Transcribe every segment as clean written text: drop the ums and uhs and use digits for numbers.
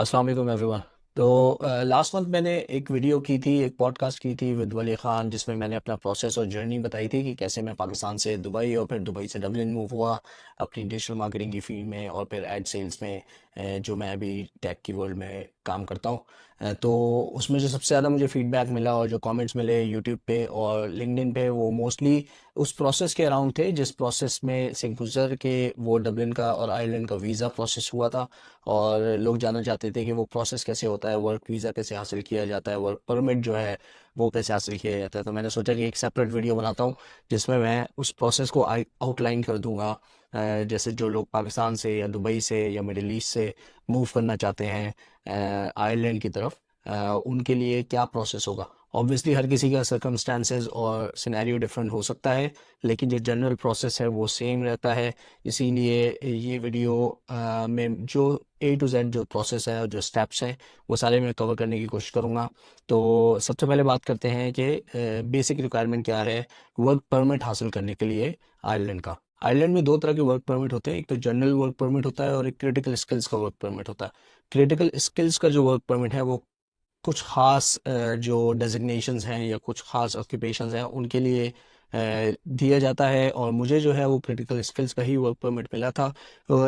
अस्सलाम वालेकुम एवरीवन। तो लास्ट मंथ मैंने एक वीडियो की थी, एक पॉडकास्ट की थी विद वली ख़ान, जिसमें मैंने अपना प्रोसेस और जर्नी बताई थी कि कैसे मैं पाकिस्तान से दुबई और फिर दुबई से डबलिन मूव हुआ अपनी डिजिटल मार्केटिंग की फील्ड में और फिर एड सेल्स में, जो मैं अभी टेक की वर्ल्ड में काम करता हूँ। तो उसमें जो सबसे ज़्यादा मुझे फीडबैक मिला और जो कमेंट्स मिले यूट्यूब पे और लिंक्डइन पे, वो मोस्टली उस प्रोसेस के अराउंड थे जिस प्रोसेस में से गुजर के वो डबलिन का और आयरलैंड का वीज़ा प्रोसेस हुआ था। और लोग जानना चाहते थे कि वो प्रोसेस कैसे होता है, वर्क वीज़ा कैसे हासिल किया जाता है, वर्क परमिट जो है वो कैसे हासिल किया जाता है। तो मैंने सोचा कि एक सेपरेट वीडियो बनाता हूँ जिसमें मैं उस प्रोसेस को आउटलाइन कर दूंगा। जैसे जो लोग पाकिस्तान से या दुबई से या मिडिल ईस्ट से मूव करना चाहते हैं आयरलैंड की तरफ, उनके लिए क्या प्रोसेस होगा। ऑब्वियसली हर किसी का सर्कमस्टांसेस और सिनेरियो डिफरेंट हो सकता है, लेकिन जो जनरल प्रोसेस है वो सेम रहता है। इसीलिए ये वीडियो में जो ए टू जेड जो प्रोसेस है और जो स्टेप्स हैं वो सारे मैं कवर करने की कोशिश करूँगा। तो सबसे पहले बात करते हैं कि बेसिक रिक्वायरमेंट क्या है वर्क परमिट हासिल करने के लिए आयरलैंड का। आयरलैंड में दो तरह के वर्क परमिट होते हैं, एक तो जनरल वर्क परमिट होता है और एक क्रिटिकल स्किल्स का वर्क परमिट होता है। क्रिटिकल स्किल्स का जो वर्क परमिट है वो कुछ ख़ास जो डेजिग्नेशंस हैं या कुछ ख़ास ऑक्यूपेशंस हैं उनके लिए दिया जाता है, और मुझे जो है वो क्रिटिकल स्किल्स का ही वर्क परमिट मिला था।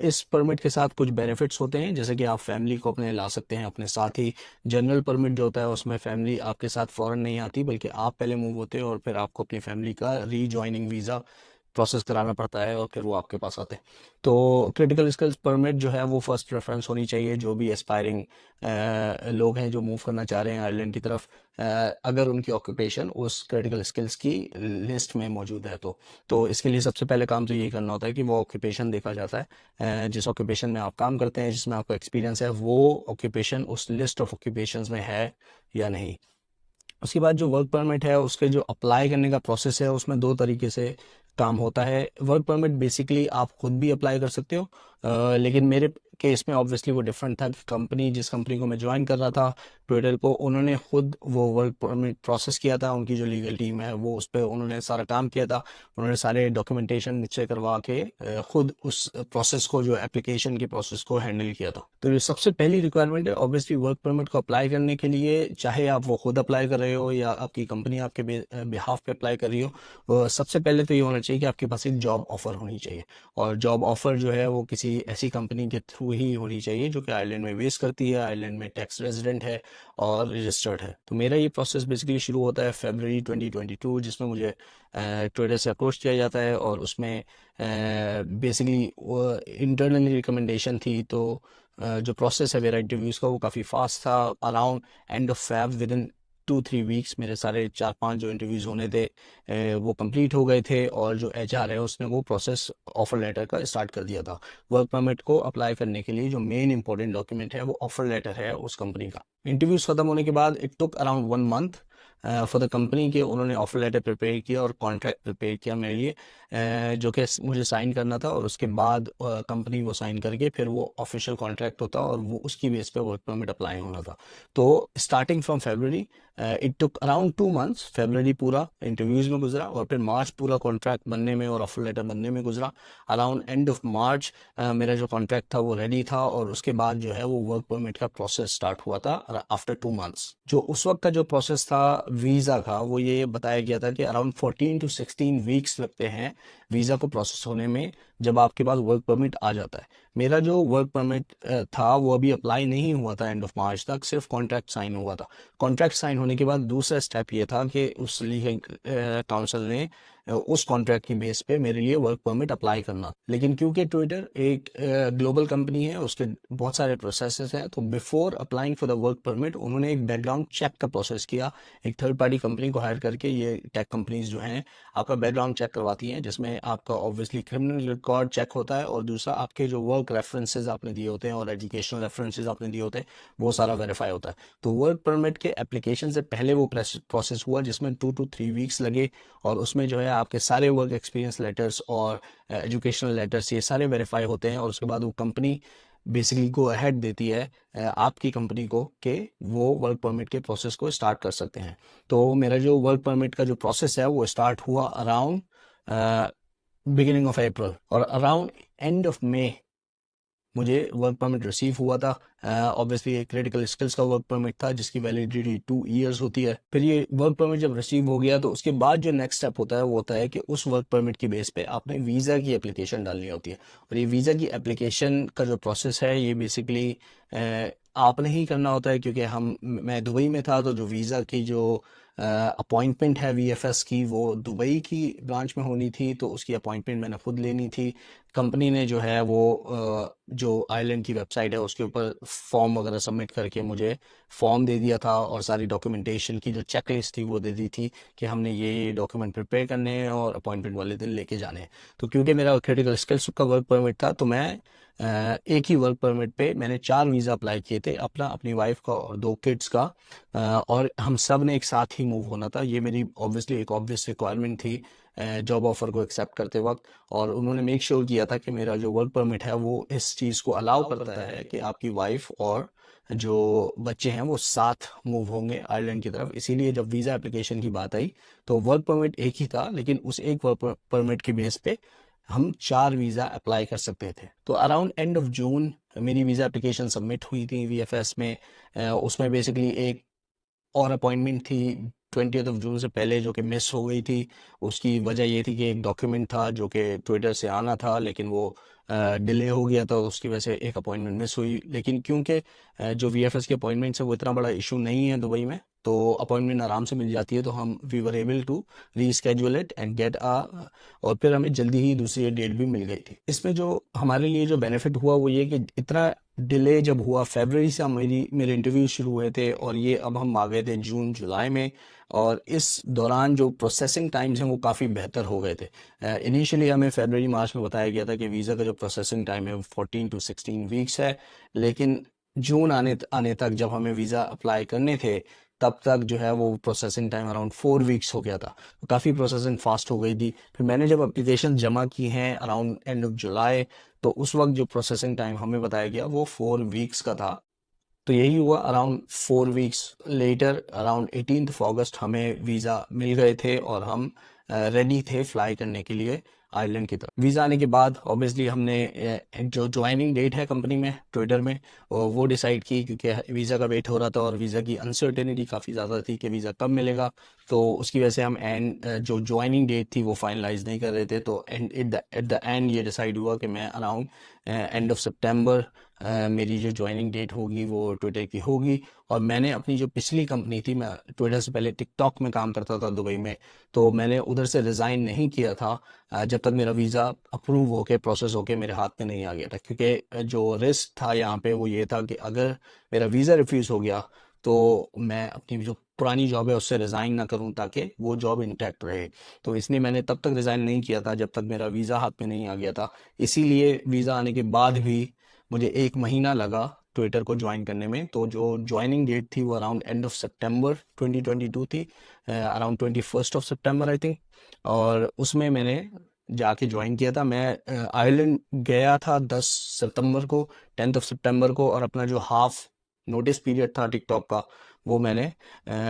इस परमिट के साथ कुछ बेनिफिट्स होते हैं, जैसे कि आप फैमिली को अपने ला सकते हैं अपने साथ ही। जनरल परमिट जो होता है उसमें फैमिली आपके साथ फ़ौरन नहीं आती, बल्कि आप पहले मूव होते हैं और फिर आपको अपनी फैमिली का रीजॉइनिंग वीज़ा प्रोसेस कराना पड़ता है और फिर वो आपके पास आते हैं। तो क्रिटिकल स्किल्स परमिट जो है वो फर्स्ट रेफरेंस होनी चाहिए जो भी एस्पायरिंग लोग हैं जो मूव करना चाह रहे हैं आयरलैंड की तरफ, अगर उनकी ऑक्यूपेशन उस क्रिटिकल स्किल्स की लिस्ट में मौजूद है तो इसके लिए सबसे पहले काम तो ये करना होता है कि वो ऑक्यूपेशन देखा जाता है। जिस ऑक्यूपेशन में आप काम करते हैं, जिसमें आपका एक्सपीरियंस है, वो ऑक्यूपेशन उस लिस्ट ऑफ ऑक्यूपेशंस में है या नहीं। उसके बाद जो वर्क परमिट है उसके जो अप्लाई करने का प्रोसेस है उसमें दो तरीके से काम होता है। वर्क परमिट बेसिकली आप खुद भी अप्लाई कर सकते हो, लेकिन मेरे केस में ऑब्वियसली वो डिफरेंट था। कंपनी जिस कंपनी को मैं ज्वाइन कर रहा था, ट्विटर को, उन्होंने खुद वो वर्क परमिट प्रोसेस किया था। उनकी जो लीगल टीम है वो उस पर उन्होंने सारा काम किया था। उन्होंने सारे डॉक्यूमेंटेशन नीचे करवा के खुद उस प्रोसेस को, जो एप्लीकेशन के प्रोसेस को हैंडल किया था। तो ये सबसे पहली रिक्वायरमेंट है ऑब्वियसली वर्क परमिट को अप्लाई करने के लिए, चाहे आप वो खुद अप्लाई कर रहे हो या आपकी कंपनी आपके बिहाफ पे अप्लाई कर रही हो। सबसे पहले तो ये होना चाहिए कि आपके पास एक जॉब ऑफर होनी चाहिए, और जॉब ऑफर जो है वो किसी ऐसी कंपनी के थ्रू ही होनी चाहिए जो कि आयरलैंड में बेस करती है, आयरलैंड में टैक्स रेजिडेंट है और रजिस्टर्ड है। तो मेरा ये प्रोसेस बेसिकली शुरू होता है फरवरी 2022, जिसमें मुझे ट्विटर से अप्रोच किया जाता है, और उसमें बेसिकली इंटरनली रिकमेंडेशन थी। तो जो प्रोसेस है मेरा इंटरव्यूज़ का वो काफ़ी फास्ट था। Around end of Feb, with in 2-3 weeks मेरे सारे 4-5 जो इंटरव्यूज़ होने थे वो कंप्लीट हो गए थे, और जो एचआर है उसने वो प्रोसेस ऑफर लेटर का स्टार्ट कर दिया था। वर्क परमिट को अप्लाई करने के लिए जो मेन इंपॉर्टेंट डॉक्यूमेंट है वो ऑफर लेटर है उस कंपनी का। इंटरव्यूज़ ख़त्म होने के बाद it took around 1 month for the company के उन्होंने ऑफर लेटर प्रिपेयर किया और कॉन्ट्रैक्ट प्रिपेयर किया मेरे लिए, जो कि मुझे साइन करना था, और उसके बाद कंपनी वो साइन करके फिर वो ऑफिशियल कॉन्ट्रैक्ट होता और वो उसकी बेस पे वर्क परमिट अप्लाई होना था। तो starting from February it took around 2 months. फरवरी पूरा इंटरव्यूज़ में गुजरा, और फिर मार्च पूरा कॉन्ट्रैक्ट बनने में और ऑफर लेटर बनने में गुजरा। अराउंड एंड ऑफ मार्च मेरा जो कॉन्ट्रैक्ट था वो रेडी था, और उसके बाद जो है वो वर्क परमिट का प्रोसेस स्टार्ट हुआ था आफ्टर 2 मंथ्स। जो उस वक्त का जो प्रोसेस था वीज़ा का, वो ये बताया गया था कि अराउंड 14 to 16 वीक्स लगते हैं वीज़ा को प्रोसेस होने में, जब आपके पास वर्क परमिट आ जाता है। मेरा जो वर्क परमिट था वो अभी अप्लाई नहीं हुआ था एंड ऑफ मार्च तक, सिर्फ कॉन्ट्रैक्ट साइन हुआ था। कॉन्ट्रैक्ट साइन होने के बाद दूसरा स्टेप ये था कि उस लीगल काउंसिल ने उस कॉन्ट्रैक्ट की बेस पे मेरे लिए वर्क परमिट अप्लाई करना। लेकिन क्योंकि ट्विटर एक ग्लोबल कंपनी है, उसके बहुत सारे प्रोसेसेस हैं, तो before applying for the work permit उन्होंने एक बैकग्राउंड चेक का प्रोसेस किया। एक थर्ड पार्टी कंपनी को हायर करके, ये टेक कंपनीज जो हैं आपका बैकग्राउंड चेक करवाती हैं, जिसमें आपका ऑब्वियसली क्रिमिनल रिकॉर्ड चेक होता है, और दूसरा आपके जो वर्क रेफरेंसेज आपने दिए होते हैं और एजुकेशनल रेफरेंसेज आपने दिए होते हैं वो सारा वेरीफाई होता है। तो वर्क परमिट के एप्लीकेशन से पहले वो प्रोसेस हुआ जिसमें 2 to 3 वीक्स लगे, और उसमें जो है आपके सारे वर्क एक्सपीरियंस लेटर्स और एजुकेशनल लेटर्स ये सारे वेरीफाई होते हैं, और उसके बाद वो कंपनी बेसिकली गो अहेड देती है आपकी कंपनी को कि वो वर्क परमिट के प्रोसेस को स्टार्ट कर सकते हैं। तो मेरा जो वर्क परमिट का जो प्रोसेस है वो स्टार्ट हुआ अराउंड बिगिनिंग ऑफ अप्रैल, और अराउंड एंड ऑफ मई मुझे वर्क परमिट रिसीव हुआ था। ऑब्वियसली एक क्रिटिकल स्किल्स का वर्क परमिट था जिसकी वैलिडिटी 2 ईयर्स होती है। फिर ये वर्क परमिट जब रिसीव हो गया तो उसके बाद जो नेक्स्ट स्टेप होता है वो होता है कि उस वर्क परमिट की बेस पे आपने वीज़ा की एप्लीकेशन डालनी होती है। और ये वीज़ा की एप्लीकेशन का जो प्रोसेस है ये बेसिकली आपने ही करना होता है, क्योंकि मैं दुबई में था, तो जो वीज़ा की जो अपॉइंटमेंट है वीएफएस की वो दुबई की ब्रांच में होनी थी, तो उसकी अपॉइंटमेंट मैंने खुद लेनी थी। कंपनी ने जो है वो जो आयरलैंड की वेबसाइट है उसके ऊपर फॉर्म वगैरह सबमिट करके मुझे फॉर्म दे दिया था, और सारी डॉक्यूमेंटेशन की जो चेकलिस्ट थी वो दे दी थी कि हमने ये डॉक्यूमेंट प्रिपेयर करने हैं और अपॉइंटमेंट वाले दिन लेके जाने हैं। तो क्योंकि मेरा क्रिटिकल स्किल्स का वर्क परमिट था, तो मैं एक ही वर्क परमिट पे मैंने 4 वीज़ा अप्लाई किए थे, अपना, अपनी वाइफ का और 2 किड्स का। और हम सब ने एक साथ ही मूव होना था। ये मेरी ऑब्वियसली एक ऑब्वियस रिक्वायरमेंट थी जॉब ऑफर को एक्सेप्ट करते वक्त। और उन्होंने मेक श्योर किया था कि मेरा जो वर्क परमिट है वो इस चीज़ को अलाउ करता है कि आपकी वाइफ और जो बच्चे हैं वो साथ मूव होंगे आयरलैंड की तरफ। इसीलिए जब वीज़ा एप्लीकेशन की बात आई तो वर्क परमिट एक ही था, लेकिन उस एक वर्क परमिट की बेस पे हम 4 वीज़ा अप्लाई कर सकते थे। तो अराउंड एंड ऑफ जून मेरी वीज़ा एप्लीकेशन सबमिट हुई थी वीएफएस में। उसमें बेसिकली एक और अपॉइंटमेंट थी 20th ऑफ जून से पहले जो कि मिस हो गई थी। उसकी वजह ये थी कि एक डॉक्यूमेंट था जो कि ट्विटर से आना था, लेकिन वो डिले हो गया था, उसकी वजह से एक अपॉइंटमेंट मिस हुई। लेकिन क्योंकि जो वीएफएस के अपॉइंटमेंट है वो इतना बड़ा इशू नहीं है दुबई में, तो अपॉइंटमेंट आराम से मिल जाती है, तो हम we were able to reschedule it and get और फिर हमें जल्दी ही दूसरी डेट भी मिल गई थी। इसमें जो हमारे लिए जो बेनिफिट हुआ वो ये कि इतना डिले जब हुआ, फरवरी से मेरे इंटरव्यू शुरू हुए थे, और ये अब हम आ गए थे जून जुलाई में, और इस दौरान जो प्रोसेसिंग टाइम्स हैं वो काफ़ी बेहतर हो गए थे। इनिशियली हमें फरवरी मार्च में बताया गया था कि वीज़ा का जो प्रोसेसिंग टाइम है वो 14 to 16 वीक्स है, लेकिन जून आने आने तक जब हमें वीज़ा अप्लाई करने थे तब तक जो है वो प्रोसेसिंग टाइम अराउंड 4 वीक्स हो गया था। तो काफ़ी प्रोसेसिंग फास्ट हो गई थी। फिर मैंने जब एप्लीकेशन जमा की हैं अराउंड एंड ऑफ जुलाई, तो उस वक्त जो प्रोसेसिंग टाइम हमें बताया गया वो 4 वीक्स का था। तो यही हुआ, अराउंड 4 वीक्स लेटर अराउंड 18 अगस्त हमें वीज़ा मिल गए थे और हम रेडी थे फ्लाई करने के लिए आयरलैंड की तरफ। वीज़ा आने के बाद ऑब्वियसली हमने जो ज्वाइनिंग डेट है कंपनी में ट्विटर में वो डिसाइड की, क्योंकि वीज़ा का वेट हो रहा था और वीज़ा की अनसर्टेनिटी काफ़ी ज़्यादा थी कि वीज़ा कब मिलेगा। तो उसकी वजह से हम जो ज्वाइनिंग डेट थी वो फाइनलाइज नहीं कर रहे थे। तो एट द एंड ये डिसाइड हुआ कि मैं अराउंड एंड ऑफ सितंबर मेरी जो ज्वाइनिंग डेट होगी वो ट्विटर की होगी। और मैंने अपनी जो पिछली कंपनी थी, मैं ट्विटर से पहले टिकटॉक में काम करता था दुबई में, तो मैंने उधर से रिज़ाइन नहीं किया था जब तक मेरा वीज़ा अप्रूव होके प्रोसेस होके मेरे हाथ में नहीं आ गया था। क्योंकि जो रिस्क था यहाँ पे वो ये था कि अगर मेरा वीज़ा रिफ्यूज़ हो गया तो मैं अपनी जो पुरानी जॉब है उससे रिज़ाइन ना करूं, ताकि वो जॉब इंटैक्ट रहे। तो इसलिए मैंने तब तक रिज़ाइन नहीं किया था जब तक मेरा वीज़ा हाथ में नहीं आ गया था। इसीलिए वीज़ा आने के बाद भी मुझे 1 महीना लगा ट्विटर को ज्वाइन करने में। तो जो ज्वाइनिंग डेट थी वो अराउंड एंड ऑफ सितंबर 2022 थी, अराउंड 21 सितंबर आई थिंक। और उसमें मैंने जाके ज्वाइन किया था। मैं आयरलैंड गया था 10 सितंबर को, 10th of सितंबर को, और अपना जो हाफ नोटिस पीरियड था टिकटॉक का वो मैंने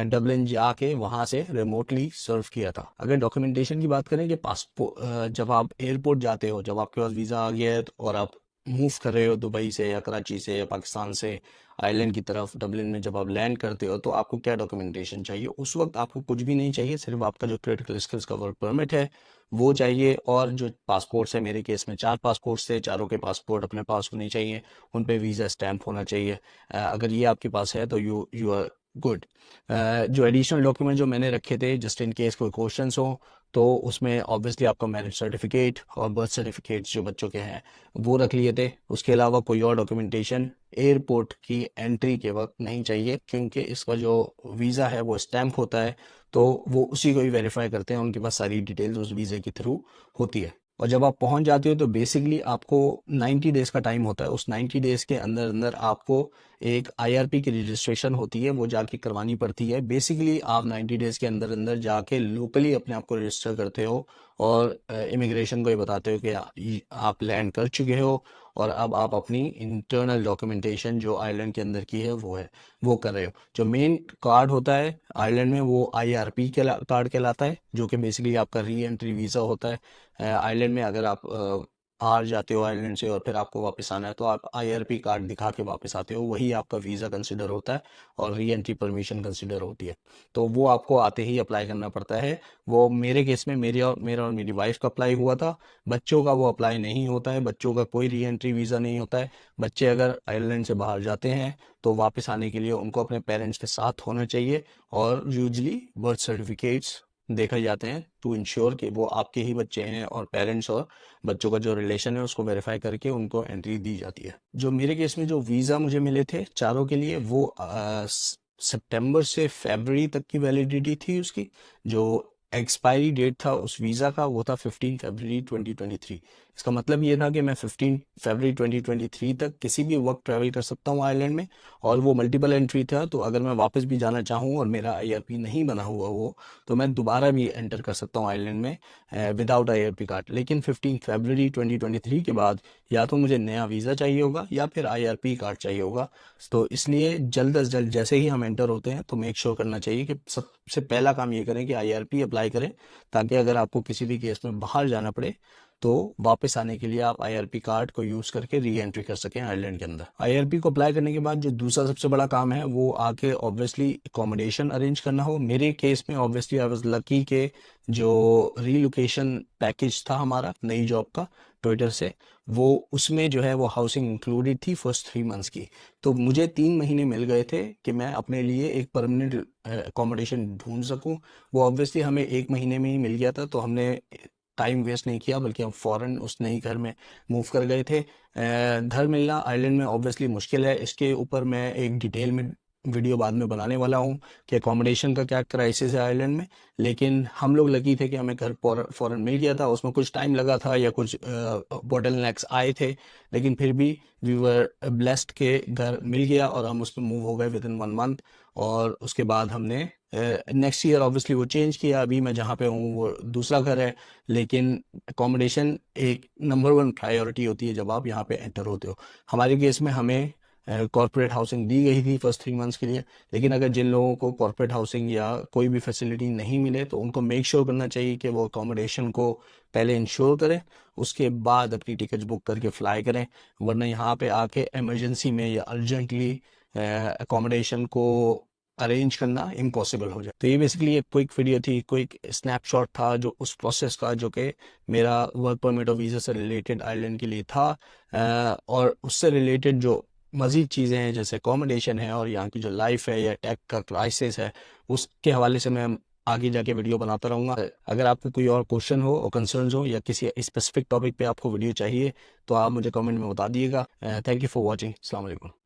डबलिन जाके वहाँ से रिमोटली सर्व किया था। अगर डॉक्यूमेंटेशन की बात करें कि पासपोर्ट, जब आप एयरपोर्ट जाते हो, जब आपके पास वीज़ा आ गया है और आप मूव कर रहे हो दुबई से या कराची से या पाकिस्तान से आइलैंड की तरफ, डबलिन में जब आप लैंड करते हो तो आपको क्या डॉक्यूमेंटेशन चाहिए? उस वक्त आपको कुछ भी नहीं चाहिए, सिर्फ आपका जो क्रिटिकल स्किल्स का वर्क परमिट है वो चाहिए, और जो पासपोर्ट्स है, मेरे केस में 4 पासपोर्ट्स थे, चारों के पासपोर्ट अपने पास होने चाहिए, उन पे वीज़ा स्टैंप होना चाहिए। अगर ये आपके पास है तो यू आर गुड। जो एडिशनल डॉक्यूमेंट जो मैंने रखे थे जस्ट इन केस कोई क्वेश्चंस हो, तो उसमें ऑब्वियसली आपका मैरिज सर्टिफिकेट और बर्थ सर्टिफिकेट जो बच्चों के हैं वो रख लिए थे। उसके अलावा कोई और डॉक्यूमेंटेशन एयरपोर्ट की एंट्री के वक्त नहीं चाहिए, क्योंकि इसका जो वीज़ा है वो स्टैंप होता है, तो वो उसी को ही वेरीफाई करते हैं, उनके पास सारी डिटेल्स उस वीज़े के थ्रू होती है। और जब आप पहुंच जाते हो तो बेसिकली आपको 90 डेज़ का टाइम होता है। उस 90 डेज़ के अंदर अंदर आपको एक आईआरपी की रजिस्ट्रेशन होती है, वो जाके करवानी पड़ती है। बेसिकली आप 90 डेज़ के अंदर अंदर जाके लोकली अपने आप को रजिस्टर करते हो और इमिग्रेशन को ये बताते हो कि आप लैंड कर चुके हो, और अब आप अपनी इंटरनल डॉक्यूमेंटेशन जो आयरलैंड के अंदर की है वो कर रहे हो। जो मेन कार्ड होता है आयरलैंड में वो आईआरपी के कार्ड कहलाता है, जो कि बेसिकली आपका री एंट्री वीज़ा होता है। आयरलैंड में अगर आप बाहर जाते हो आइलैंड से और फिर आपको वापस आना है तो आप आईआरपी कार्ड दिखा के वापस आते हो, वही आपका वीज़ा कंसिडर होता है और री एंट्री परमिशन कंसिडर होती है। तो वो आपको आते ही अप्लाई करना पड़ता है। वो मेरे केस में मेरा और मेरी वाइफ का अप्लाई हुआ था। बच्चों का वो अप्लाई नहीं होता है, बच्चों का कोई री एंट्री वीज़ा नहीं होता है। बच्चे अगर आइलैंड से बाहर जाते हैं तो वापस आने के लिए उनको अपने पेरेंट्स के साथ होना चाहिए, और यूजली बर्थ सर्टिफिकेट्स देखे जाते हैं टू इंश्योर कि वो आपके ही बच्चे हैं, और पेरेंट्स और बच्चों का जो रिलेशन है उसको वेरीफाई करके उनको एंट्री दी जाती है। जो मेरे केस में जो वीज़ा मुझे मिले थे चारों के लिए, वो सितंबर से फरवरी तक की वैलिडिटी थी उसकी। जो एक्सपायरी डेट था उस वीज़ा का वो था 15 फरवरी 2023। इसका मतलब ये था कि मैं 15 फरवरी 2023 तक किसी भी वक्त ट्रैवल कर सकता हूँ आइलैंड में। और वो मल्टीपल एंट्री था, तो अगर मैं वापस भी जाना चाहूँ और मेरा आईआरपी नहीं बना हुआ वो, तो मैं दोबारा भी एंटर कर सकता हूँ आइलैंड में विदाउट आईआरपी कार्ड। लेकिन 15 फरवरी 2023 के बाद या तो मुझे नया वीज़ा चाहिए होगा या फिर आईआरपी कार्ड चाहिए होगा। तो इसलिए जल्द अज जल्द जैसे ही हम एंटर होते हैं तो मेक श्योर करना चाहिए कि सबसे पहला काम ये करें कि आईआरपी अप्लाई करें, ताकि अगर आपको किसी भी केस में बाहर जाना पड़े तो वापस आने के लिए आप आईआरपी कार्ड को यूज करके री एंट्री कर सकें आयरलैंड के अंदर। आईआरपी को अप्लाई करने के बाद जो दूसरा सबसे बड़ा काम है वो आके ऑब्वियसली अकोमोडेशन अरेंज करना हो। मेरे केस में ऑब्वियसली आई वाज लकी के जो रीलोकेशन पैकेज था हमारा नई जॉब का ट्विटर से, वो उसमें जो है वो हाउसिंग इंक्लूडेड थी फर्स्ट 3 मंथ्स की। तो मुझे 3 महीने मिल गए थे कि मैं अपने लिए एक परमानेंट अकोमोडेशन ढूंढ सकूं। वो ऑब्वियसली हमें 1 महीने में ही मिल गया था, तो हमने टाइम वेस्ट नहीं किया बल्कि हम फौरन उस नई घर में मूव कर गए थे। घर मिलना आइलैंड में ऑब्वियसली मुश्किल है, इसके ऊपर मैं एक डिटेल में वीडियो बाद में बनाने वाला हूँ कि अकोमोडेशन का क्या क्राइसिस है आइलैंड में। लेकिन हम लोग लकी थे कि हमें घर फौरन मिल गया था, उसमें कुछ टाइम लगा था या कुछ बॉटल नेक्स आए थे, लेकिन फिर भी वी वर ब्लेस्ड के घर मिल गया और हम उस पर मूव हो गए विद इन 1 मंथ। और उसके बाद हमने नेक्स्ट ईयर ऑब्वियसली वो चेंज किया, अभी मैं जहाँ पे हूँ वो दूसरा घर है। लेकिन अकोमोडेशन एक नंबर 1 प्रायोरिटी होती है जब आप यहाँ पे एंटर होते हो। हमारे केस में हमें कॉर्पोरेट हाउसिंग दी गई थी फर्स्ट 3 मंथ्स के लिए। लेकिन अगर जिन लोगों को कॉर्पोरेट हाउसिंग या कोई भी फैसिलिटी नहीं मिले तो उनको मेक श्योर करना चाहिए कि वो अकोमोडेशन को पहले इंश्योर करें, उसके बाद अपनी टिकट बुक करके फ्लाई करें। वरना यहाँ पे आके इमरजेंसी में या अर्जेंटली अकोमोडेशन को अरेंज करना इम्पॉसिबल हो जाए। तो ये बेसिकली एक क्विक वीडियो थी, क्विक स्नैपशॉट था जो उस प्रोसेस का जो कि मेरा वर्क परमिट और वीज़ा से रिलेटेड आइलैंड के लिए था। और उससे रिलेटेड जो मज़ीद चीज़ें हैं जैसे अकोमोडेशन है और यहाँ की जो लाइफ है या टेक का क्राइसिस है, उसके हवाले से मैं आगे जाके वीडियो बनाता रहूँगा। अगर आपको कोई और क्वेश्चन हो और कंसर्न्स हो या किसी स्पेसिफिक टॉपिक पे आपको वीडियो चाहिए तो आप मुझे कमेंट में बता दिएगा। Thank you for watching. अस्सलाम वालेकुम।